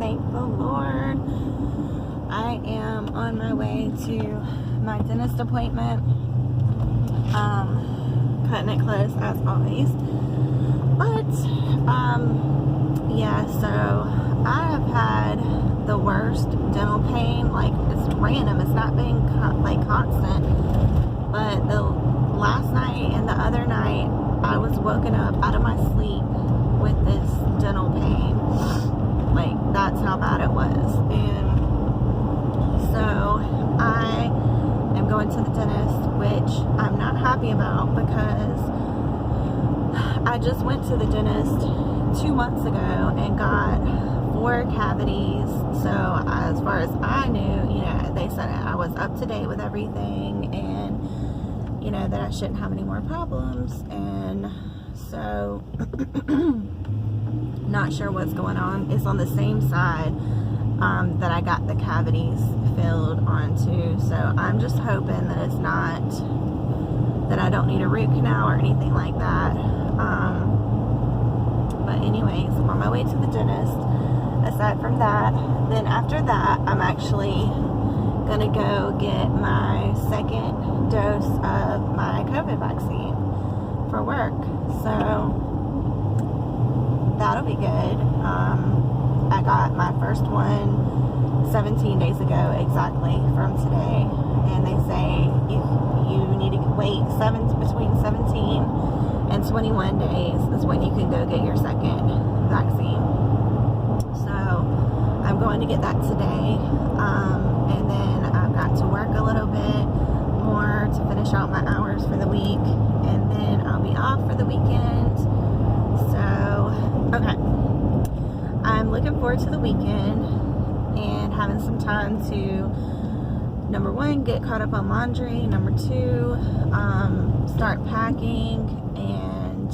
Thank the Lord. I am on my way to my dentist appointment. Cutting it close as always. But, yeah, so I have had the worst dental pain. Like, it's random. It's not being, like, constant. But the last night and the other night, I was woken up out of my sleep with this dental pain. Like, that's how bad it was. And so I am going to the dentist, which I'm not happy about because I just went to the dentist 2 months ago and got 4 cavities. So as far as I knew, you know, they said I was up to date with everything and, you know, that I shouldn't have any more problems. And so not sure what's going on. It's on the same side that I got the cavities filled onto. So I'm just hoping that it's not, that I don't need a root canal or anything like that. But anyways, I'm on my way to the dentist. Aside from that, then after that, I'm actually gonna go get my second dose of my COVID vaccine for work. So that'll be good. I got my first one 17 days ago exactly from today, and they say you need to wait between 17 and 21 days is when you can go get your second vaccine. So I'm going to get that today, and then I've got to work a little bit more to finish out my hours for the week, and then I'll be off for the weekend. So, okay. I'm looking forward to the weekend and having some time to, number one, get caught up on laundry, number two, start packing and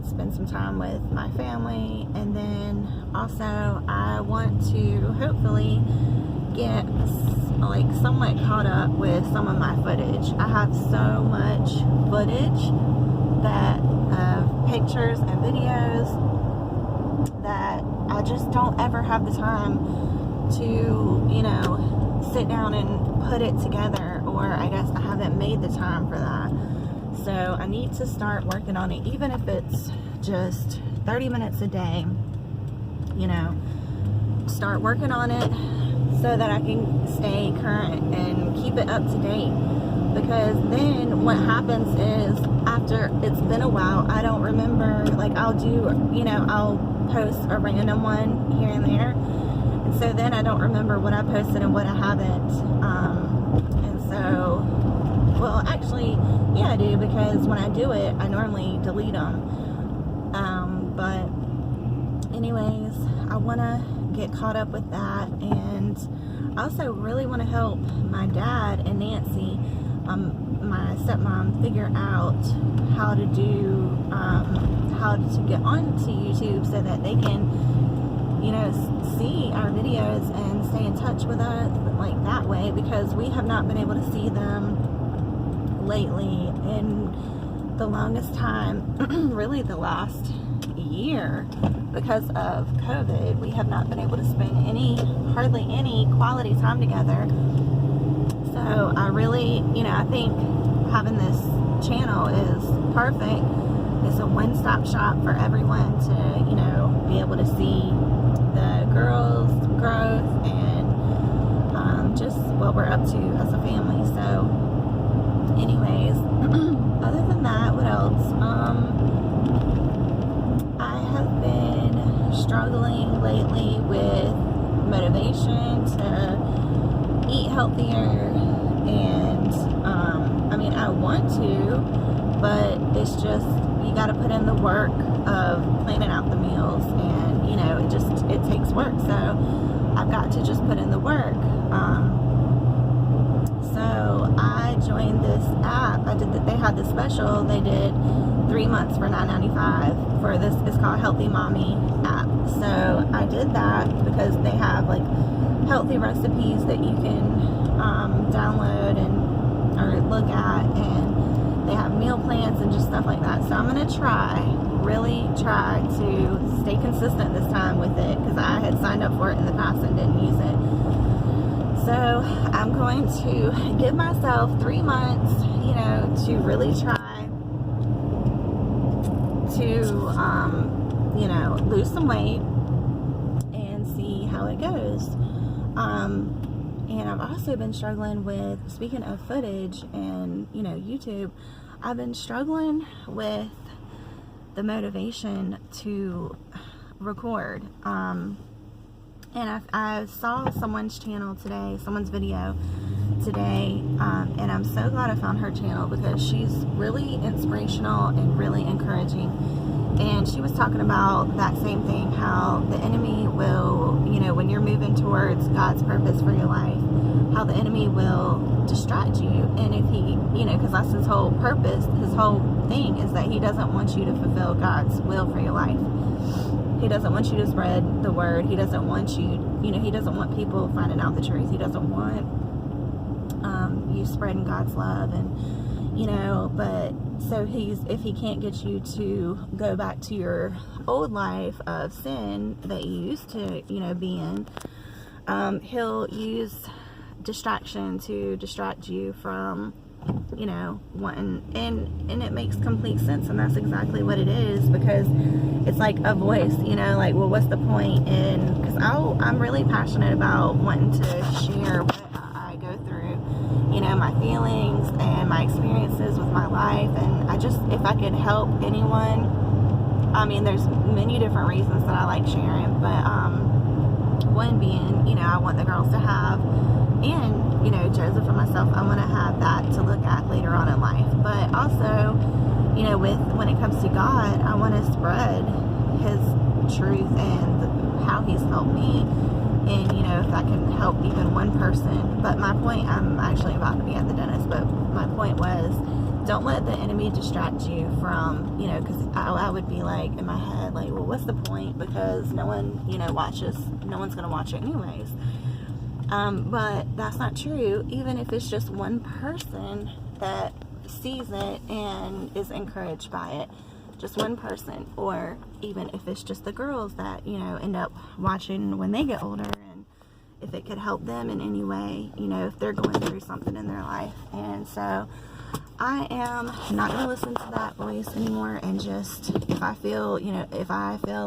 spend some time with my family, and then also I want to hopefully get like somewhat caught up with some of my footage. I have so much footage that of pictures and videos that I just don't ever have the time to, you know, sit down and put it together, or I guess I haven't made the time for that. So I need to start working on it, even if it's just 30 minutes a day, you know, start working on it so that I can stay current and keep it up to date. Because then what happens is, after it's been a while, I don't remember, like I'll do, you know, I'll post a random one here and there, and so then I don't remember what I posted and what I haven't. And so, well, actually, yeah, I do, because when I do it, I normally delete them. But anyways, I want to get caught up with that, and I also really want to help my dad and Nancy, my stepmom, figure out how to do, how to get onto YouTube so that they can, you know, see our videos and stay in touch with us like that way, because we have not been able to see them lately in the longest time, really the last year, because of COVID. We have not been able to spend hardly any quality time together. So I really, you know, I think having this channel is perfect. It's a one-stop shop for everyone to, you know, be able to see the girls' growth and just what we're up to as a family. So anyways, other than that, what else? I have been struggling lately with motivation to eat healthier, and I mean, I want to, but it's just, you got to put in the work of planning out the meals, and you know, it takes work, so I've got to just put in the work. So I joined this app. They had this special. They did 3 months for $9.95 for this. It's called Healthy Mommy app. So I did that because they have like healthy recipes that you can download or look at, and they have meal plans and just stuff like that. So I'm gonna try really try to stay consistent this time with it, because I had signed up for it in the past and didn't use it. So I'm going to give myself 3 months, to really try to, lose some weight and see how it goes. And I've also been struggling with, speaking of footage and, YouTube, I've been struggling with the motivation to record. And I saw someone's channel today, someone's video today, and I'm so glad I found her channel, because she's really inspirational and really encouraging. And she was talking about that same thing, how the enemy will, when you're moving towards God's purpose for your life, how the enemy will distract you. And if he, because that's his whole purpose, his whole thing is that he doesn't want you to fulfill God's will for your life. He doesn't want you to spread the word. He doesn't want you, he doesn't want people finding out the truth. He doesn't want you spreading God's love. And but so if he can't get you to go back to your old life of sin that you used to, be in, he'll use distraction to distract you from, wanting, and it makes complete sense, and that's exactly what it is, because it's like a voice, like, well, what's the point in, because I'm really passionate about wanting to share what I go through, my feelings and my experiences with my life. And if I could help anyone, there's many different reasons that I like sharing, but one being, I want the girls to have, and Joseph and myself, I want to have that to look at later on in life. But also, when it comes to God, I want to spread his truth and how he's helped me. And, if that can help even one person. But my point, I'm actually about to be at the dentist, but my point was, don't let the enemy distract you from, because I would be like, in my head, like, well, what's the point? Because no one, watches, no one's going to watch it anyways. But that's not true. Even if it's just one person that sees it and is encouraged by it, just one person, or even if it's just the girls that, end up watching when they get older, and if it could help them in any way, if they're going through something in their life. And so I am not going to listen to that voice anymore, and just, if I feel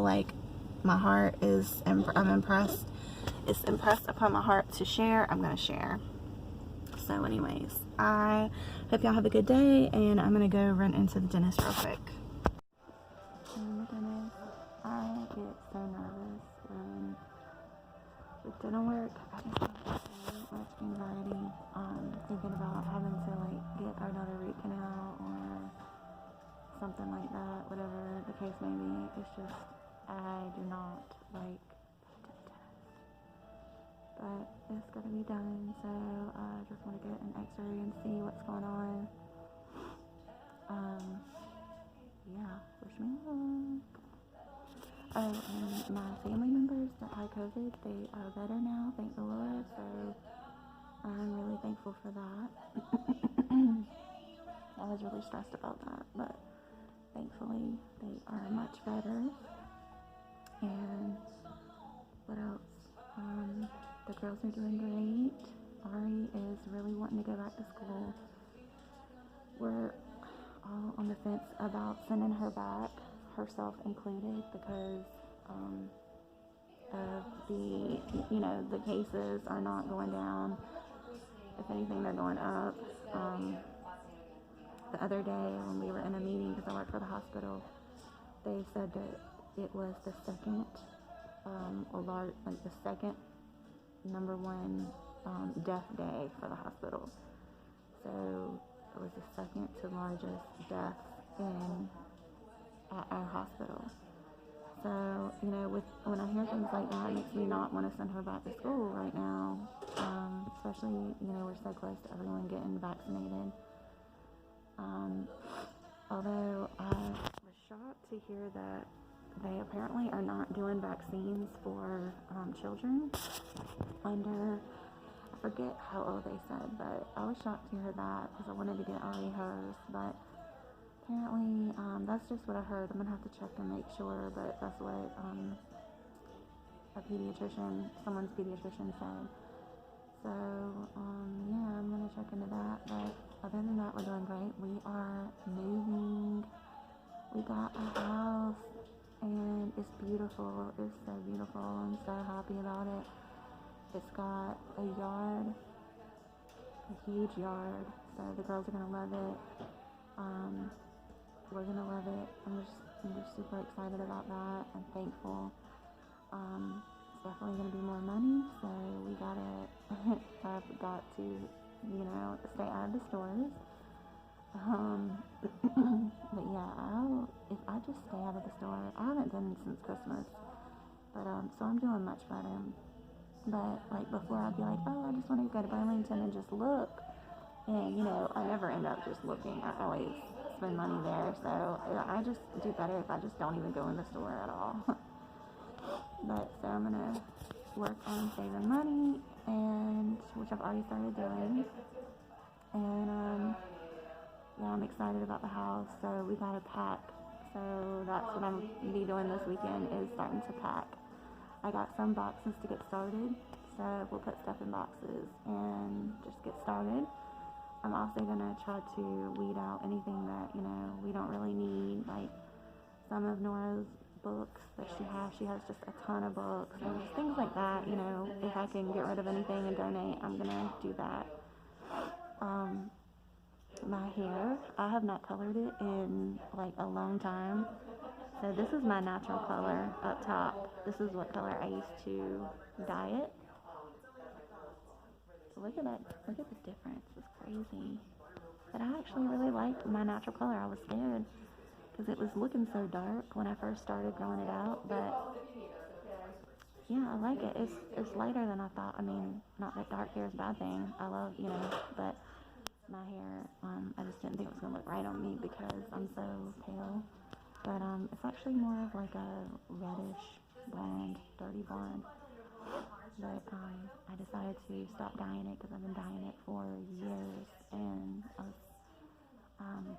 like my heart is, I'm impressed, it's impressed upon my heart to share, I'm going to share. So anyways, I hope y'all have a good day, and I'm going to go run into the dentist real quick. Oh my goodness, I get so nervous when with dental work. I just have so much anxiety, thinking about having to get another root canal or something like that, whatever the case may be. It's just, I do not like dentist, but it's gonna be done, so I just want to get an x-ray and see what's going on. Yeah, wish me luck. Oh, and my family members that had COVID, they are better now, thank the Lord, so I'm really thankful for that. I was really stressed about that, but thankfully they are much better. And what else? The girls are doing great. Ari is really wanting to go back to school. We're all on the fence about sending her back, herself included, because of the cases are not going down. If anything, they're going up. The other day when we were in a meeting, because I work for the hospital, they said that it was the second the second number one death day for the hospital. So it was the second to largest death at our hospital. So, when I hear things like that, it makes me not want to send her back to school right now. Especially, we're so close to everyone getting vaccinated. Although I was shocked to hear that they apparently are not doing vaccines for children under, I forget how old they said, but I was shocked to hear that, because I wanted to get Ari hers. But apparently, that's just what I heard. I'm gonna have to check and make sure, but that's what someone's pediatrician said. So, yeah, I'm gonna check into that. But other than that, we're doing great. We are moving. We got a house, and it's beautiful. It's so beautiful. I'm so happy about it. It's got a yard, a huge yard. So the girls are gonna love it. We're gonna love it. I'm just super excited about that. I'm thankful. It's definitely gonna be more money, so we gotta I've got to, stay out of the stores. But yeah, if I just stay out of the store, I haven't done it since Christmas. But so I'm doing much better. But like before, I'd be like, oh, I just want to go to Burlington and just look. And I never end up just looking. I always spend money there. So I just do better if I just don't even go in the store at all. But so I'm gonna work on saving money, and which I've already started doing. And yeah, I'm excited about the house. So we gotta pack. So that's what I'm gonna be doing this weekend, is starting to pack. I got some boxes to get started, so we'll put stuff in boxes and just get started. I'm also gonna try to weed out anything that we don't really need, like some of Nora's books that she has. She has just a ton of books and just things like that. If I can get rid of anything and donate, I'm gonna do that. My hair, I have not colored it in like a long time. So this is my natural color up top. This is what color I used to dye it. So look at that. Look at the difference. It's crazy. But I actually really like my natural color. I was scared because it was looking so dark when I first started growing it out. But yeah, I like it. It's lighter than I thought. I mean, not that dark hair is a bad thing. I love, but my hair, I just didn't think it was going to look right on me because I'm so pale. But it's actually more of like a reddish blonde, dirty blonde. But I decided to stop dyeing it because I've been dyeing it for years. And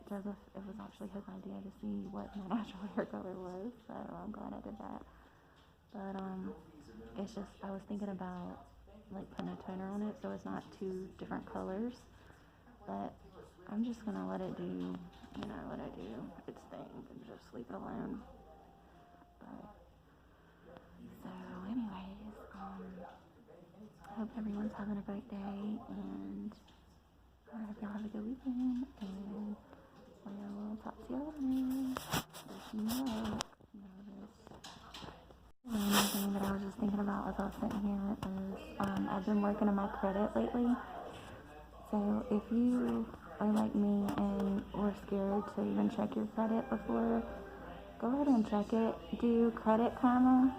Joseph, it was actually his idea to see what my natural hair color was. So I'm glad I did that. But it's just, I was thinking about like putting a toner on it so it's not two different colors. But I'm just gonna let it do, let it do its thing and just leave it alone. But so, anyways, I hope everyone's having a great day, and I hope y'all have a good weekend. And we'll talk to y'all later. Wish me luck. One thing that I was just thinking about as I was sitting here is I've been working on my credit lately. So if you are like me and were scared to even check your credit before, go ahead and check it. Do Credit Karma.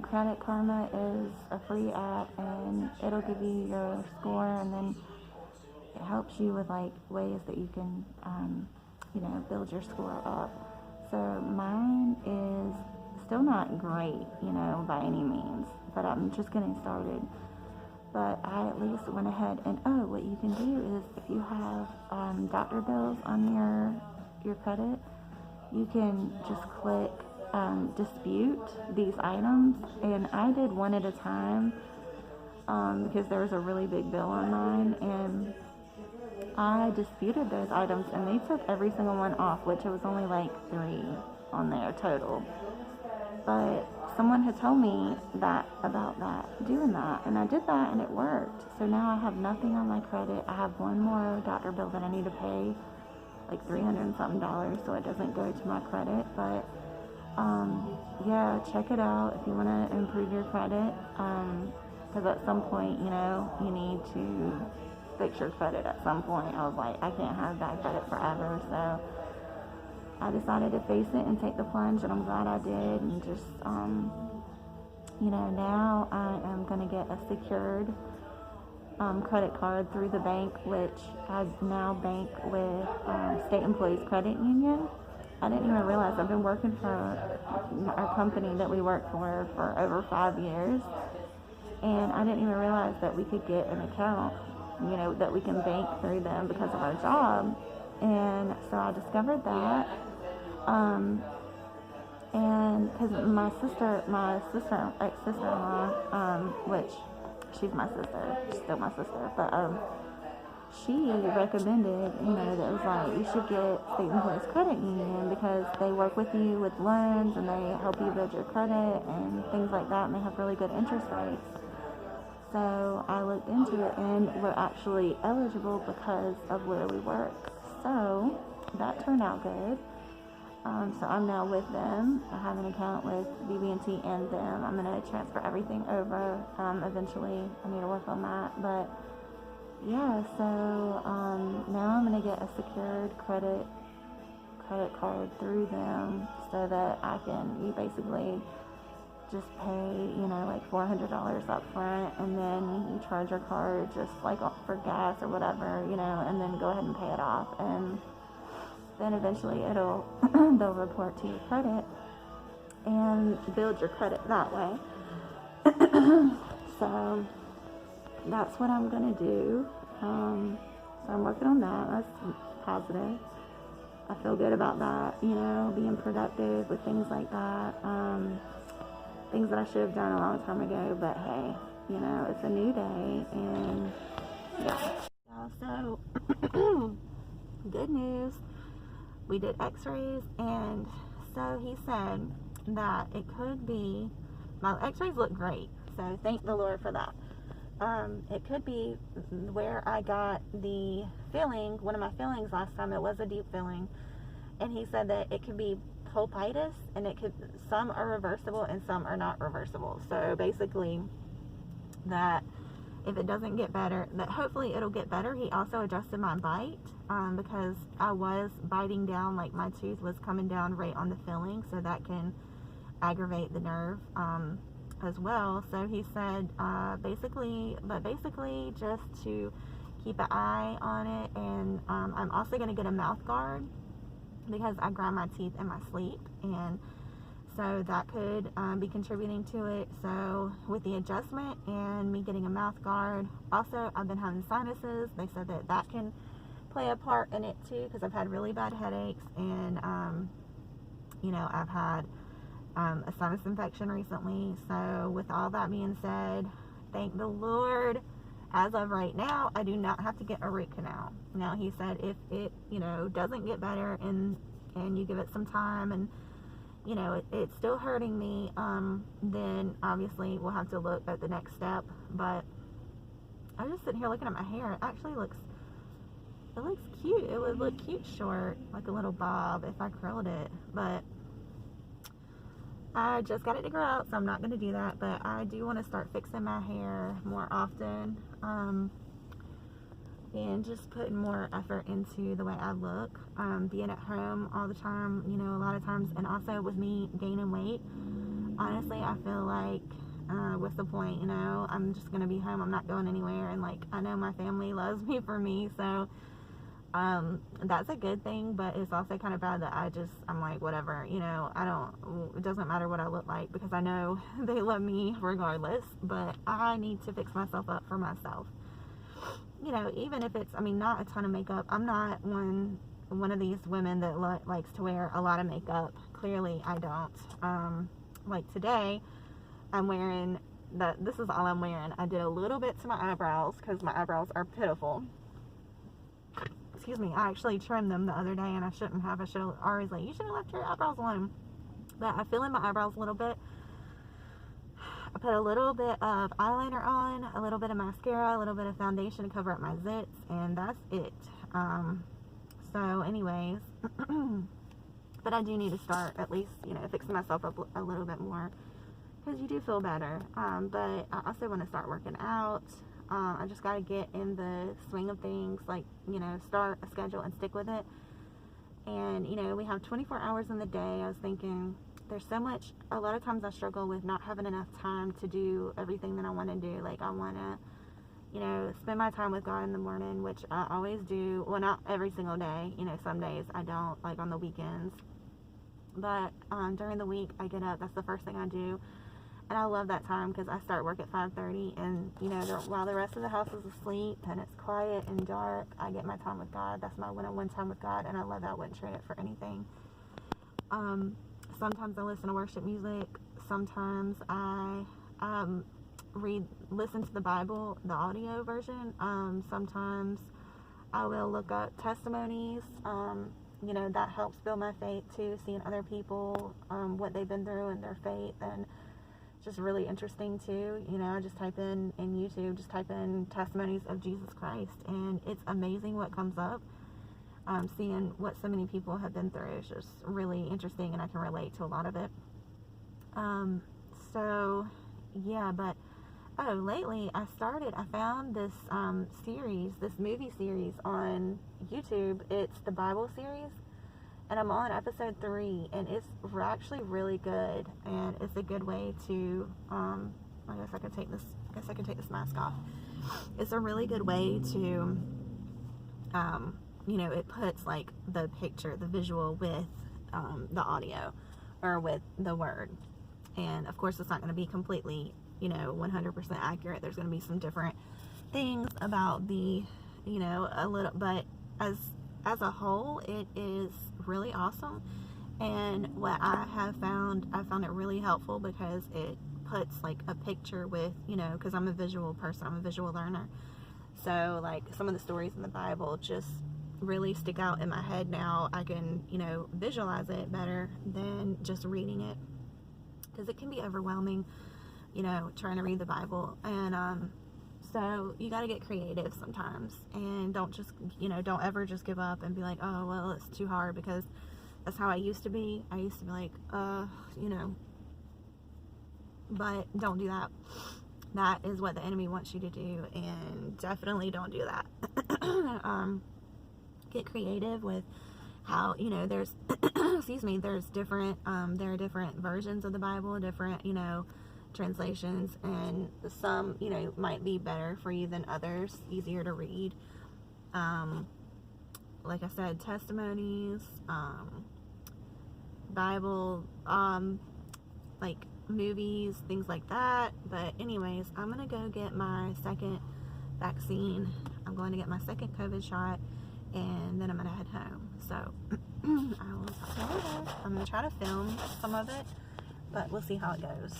Credit Karma is a free app, and it'll give you your score, and then it helps you with like ways that you can, build your score up. So mine is still not great, by any means, but I'm just getting started. But I at least went ahead and, what you can do is if you have doctor bills on your credit, you can just click dispute these items. And I did one at a time because there was a really big bill on mine, and I disputed those items, and they took every single one off, which it was only like 3 on there total. But someone had told me doing that, and I did that, and it worked. So now I have nothing on my credit. I have one more doctor bill that I need to pay, like $300 and something, so it doesn't go to my credit. But yeah, check it out if you want to improve your credit, because at some point, you need to fix your credit at some point. I was like, I can't have bad credit forever, so I decided to face it and take the plunge, and I'm glad I did. And just, now I am going to get a secured credit card through the bank, which I now bank with State Employees Credit Union. I didn't even realize I've been working for our company that we work for over 5 years, and I didn't even realize that we could get an account, that we can bank through them because of our job. And so I discovered that. And because my ex-sister-in-law, which she's my sister, she's still my sister, but she recommended, that it was like you should get State Employees Credit Union because they work with you with loans and they help you build your credit and things like that, and they have really good interest rates. So I looked into it, and we're actually eligible because of where we work. So that turned out good. So I'm now with them. I have an account with BB&T and them. I'm going to transfer everything over eventually. I need to work on that. But yeah, so now I'm going to get a secured credit card through them so that you basically just pay, like $400 up front, and then you charge your card just like for gas or whatever, and then go ahead and pay it off. And then eventually they'll report to your credit and build your credit that way. So that's what I'm gonna do. So I'm working on that. That's positive. I feel good about that, being productive with things like that. Things that I should have done a long time ago, but hey, it's a new day, and yeah. So good news. We did x-rays, and so he said that it could be, my x-rays look great, so thank the Lord for that. It could be where I got the filling, one of my fillings last time. It was a deep filling, and he said that it could be pulpitis, and some are reversible and some are not reversible. So basically that if it doesn't get better, that hopefully it'll get better. He also adjusted my bite because I was biting down, like my tooth was coming down right on the filling, so that can aggravate the nerve as well. So he said basically just to keep an eye on it, and I'm also going to get a mouth guard because I grind my teeth in my sleep, and so that could be contributing to it. So with the adjustment and me getting a mouth guard, also I've been having sinuses. They said that can play a part in it too, because I've had really bad headaches, and I've had a sinus infection recently. So with all that being said, thank the Lord, as of right now, I do not have to get a root canal. Now, he said if it, doesn't get better and you give it some time and, it's still hurting me, then obviously we'll have to look at the next step. But I was just sitting here looking at my hair. It actually looks cute. It would look cute short, like a little bob if I curled it. But I just got it to grow out, so I'm not going to do that. But I do want to start fixing my hair more often, and just putting more effort into the way I look. Being at home all the time, a lot of times, and also with me gaining weight, honestly, I feel like what's the point? I'm just going to be home. I'm not going anywhere, and I know my family loves me for me, so that's a good thing. But it's also kind of bad that I'm like, whatever, it doesn't matter what I look like, because I know they love me regardless. But I need to fix myself up for myself, even if it's, not a ton of makeup. I'm not one of these women that likes to wear a lot of makeup. Clearly I don't. Like today I'm wearing this is all I'm wearing. I did a little bit to my eyebrows because my eyebrows are pitiful. Excuse me, I actually trimmed them the other day, and I shouldn't have. I should have always you should have left your eyebrows alone. But I fill in my eyebrows a little bit. I put a little bit of eyeliner on, a little bit of mascara, a little bit of foundation to cover up my zits, and that's it. So anyways, but I do need to start at least, fixing myself up a little bit more, because you do feel better. But I also want to start working out. I just got to get in the swing of things, start a schedule and stick with it. And, we have 24 hours in the day. I was thinking, there's so much, a lot of times I struggle with not having enough time to do everything that I want to do. I want to, spend my time with God in the morning, which I always do. Well, not every single day. Some days I don't, like on the weekends. But during the week, I get up. That's the first thing I do. And I love that time because I start work at 5:30, and you know, while the rest of the house is asleep and it's quiet and dark, I get my time with God. That's my one-on-one time with God, and I love that. I wouldn't trade it for anything. Sometimes I listen to worship music. Sometimes I listen to the Bible, the audio version. Sometimes I will look up testimonies. You know, that helps build my faith too, seeing other people, what they've been through and their faith, and just really interesting too. You know, I just type in YouTube, just type in testimonies of Jesus Christ, and it's amazing what comes up. Seeing what so many people have been through is just really interesting, and I can relate to a lot of it. So yeah, but lately I found this this movie series on YouTube. It's the Bible series, and I'm on episode 3, and it's actually really good, and it's a good way to I guess I could take this mask off. It's a really good way to you know, it puts like the picture, the visual with the audio or with the word. And of course it's not going to be completely, you know, 100% accurate. There's going to be some different things about the, you know, a little, but as a whole, it is really awesome. And what I found it really helpful because it puts like a picture with, you know, because I'm a visual person, I'm a visual learner. So like some of the stories in the Bible just really stick out in my head now. I can, you know, visualize it better than just reading it, because it can be overwhelming, you know, trying to read the Bible. And so you got to get creative sometimes, and don't ever just give up and be like, oh well, it's too hard, because that's how I used to be. I used to be like, you know, but don't do that. That is what the enemy wants you to do, and definitely don't do that. Get creative with how, you know, there's excuse me, there's different there are different versions of the Bible, different, you know, translations, and some, you know, might be better for you than others, easier to read. Like I said, testimonies, Bible, like movies, things like that. But anyways, I'm gonna go get my second vaccine. I'm going to get my second COVID shot, and then I'm gonna head home. So I will talk to you later. I'm gonna try to film some of it, but we'll see how it goes.